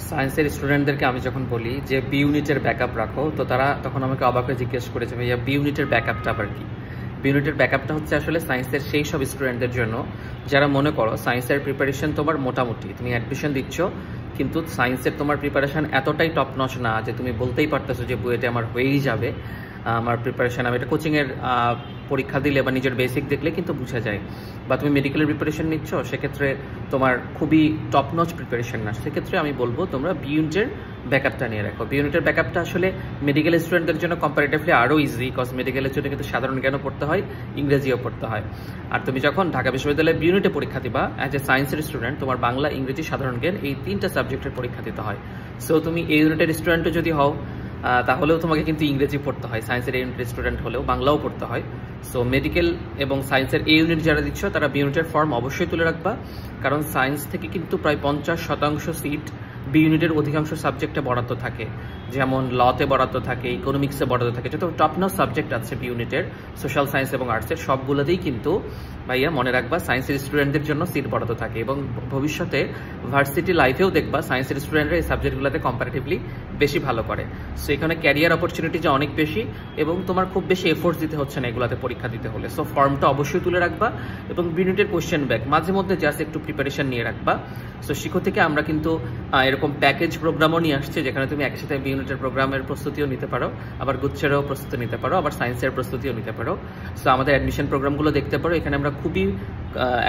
সায়েন্সের স্টুডেন্টদেরকে আমি যখন বলি যে বি ইউনিটের ব্যাকআপ রাখো, তো তারা তখন আমাকে অবাক হয়ে জিজ্ঞেস করেছে, ভাইয়া বি ইউনিটের ব্যাকআপটা আবার কি? বি ইউনিটের ব্যাকআপটা হচ্ছে আসলে সায়েন্সের সেই সব স্টুডেন্টদের জন্য যারা মনে করো সায়েন্সের প্রিপারেশন তোমার মোটামুটি, তুমি অ্যাডমিশন দিচ্ছ কিন্তু সায়েন্সের তোমার প্রিপারেশন এতটাই টপ নচ না যে তুমি বলতেই পারতেছো যে বুয়েটে আমার হয়েই যাবে। আমার প্রিপারেশন, আমি এটা কোচিংয়ের পরীক্ষা দিলে বা নিজের বেসিক দেখলে কিন্তু বোঝা যায়। বা তুমি মেডিকেলের প্রিপারেশন নিচ্ছ, সেক্ষেত্রে তোমার খুবই টপ নচ প্রিপারেশন না, সেক্ষেত্রে আমি বলবো তোমরা বি ইউনিটের ব্যাকআপটা নিয়ে রাখো। বি ইউনিটের ব্যাকআপটা আসলে মেডিকেল স্টুডেন্টদের জন্য কম্পারেটিভলি আরও ইজি, বিকজ মেডিকেলের জন্য কিন্তু সাধারণ জ্ঞানও পড়তে হয়, ইংরেজিও পড়তে হয়। আর তুমি যখন ঢাকা বিশ্ববিদ্যালয়ে বি ইউনিটে পরীক্ষা দিবা অ্যাজ এ সায়েন্সের স্টুডেন্ট, তোমার বাংলা, ইংরেজি, সাধারণ জ্ঞান এই 3টা সাবজেক্টের পরীক্ষা দিতে হয়। সো তুমি এই ইউনিটের স্টুডেন্টও যদি হও তাহলেও তোমাকে কিন্তু ইংরেজি পড়তে হয়, সায়েন্সের এই ইউনিটের স্টুডেন্ট হলেও বাংলাও পড়তে হয়। সো মেডিকেল এবং সায়েন্সের এই ইউনিট যারা দিচ্ছ তারা বি ইউনিটের ফর্ম অবশ্যই তুলে রাখবা, কারণ সায়েন্স থেকে কিন্তু প্রায় 50% সিট বি ইউনিটের অধিকাংশ সাবজেক্টে বরাদ্দ থাকে, যেমন লতে বরাদ্দ থাকে, ইকোনমিক্সে বরাদ্দ থাকে, যত টপ নচ সাবজেক্ট আছে বি ইউনিটের সোশ্যাল সায়েন্স এবং আর্টসের সবগুলোতেই কিন্তু ভাইয়া মনে রাখবা সায়েন্সের স্টুডেন্টদের জন্য সিট বরাদ্দ থাকে। এবং ভবিষ্যতে ভার্সিটি লাইফেও দেখবা সায়েন্সের স্টুডেন্টরা এই সাবজেক্টগুলোতে কম্পারেটিভলি বেশি ভালো করে। সো এখানে ক্যারিয়ার অপরচুনিটি যে অনেক বেশি এবং তোমার খুব বেশি এফোর্টস দিতে হচ্ছে না এগুলোতে পরীক্ষা দিতে হলে। সো ফর্মটা অবশ্যই তুলে রাখবা এবং বি ইউনিটের কোশ্চেন ব্যাক মাঝে মধ্যে জাস্ট একটু প্রিপারেশন নিয়ে রাখবা। সো শিখো থেকে আমরা কিন্তু এরকম প্যাকেজ প্রোগ্রামও নিয়ে আসছে, যেখানে তুমি একই সাথে বি ইউনিটের প্রোগ্রামের প্রস্তুতিও নিতে পারো, আবার গুচ্ছেরও প্রস্তুতি নিতে পারো, আবার সায়েন্সের প্রস্তুতিও নিতে পারো। সো আমাদের অ্যাডমিশন প্রোগ্রামগুলো দেখতে পারো, এখানে আমরা খুবই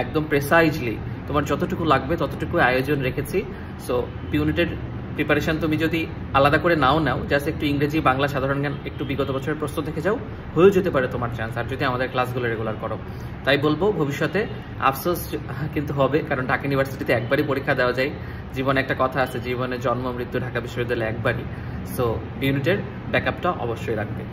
একদম প্রেসাইজলি তোমার যতটুকু লাগবে ততটুকু আয়োজন রেখেছি। সো বি ইউনিটের প্রিপারেশন তুমি যদি আলাদা করে নাও জাস্ট একটু ইংরেজি, বাংলা, সাধারণ জ্ঞান একটু বিগত বছরের প্রশ্ন দেখে যাও, হয়েও যেতে পারে তোমার চান্স, আর যদি আমাদের ক্লাসগুলো রেগুলার করো। তাই বলবো ভবিষ্যতে আফসোস কিন্তু হবে, কারণ ঢাকা ইউনিভার্সিটিতে একবারই পরীক্ষা দেওয়া যায়। জীবনে একটা কথা আছে, জীবনে জন্ম মৃত্যু ঢাকা বিশ্ববিদ্যালয়ে একবারই। সো বি ইউনিটের ব্যাকআপটা অবশ্যই রাখবে।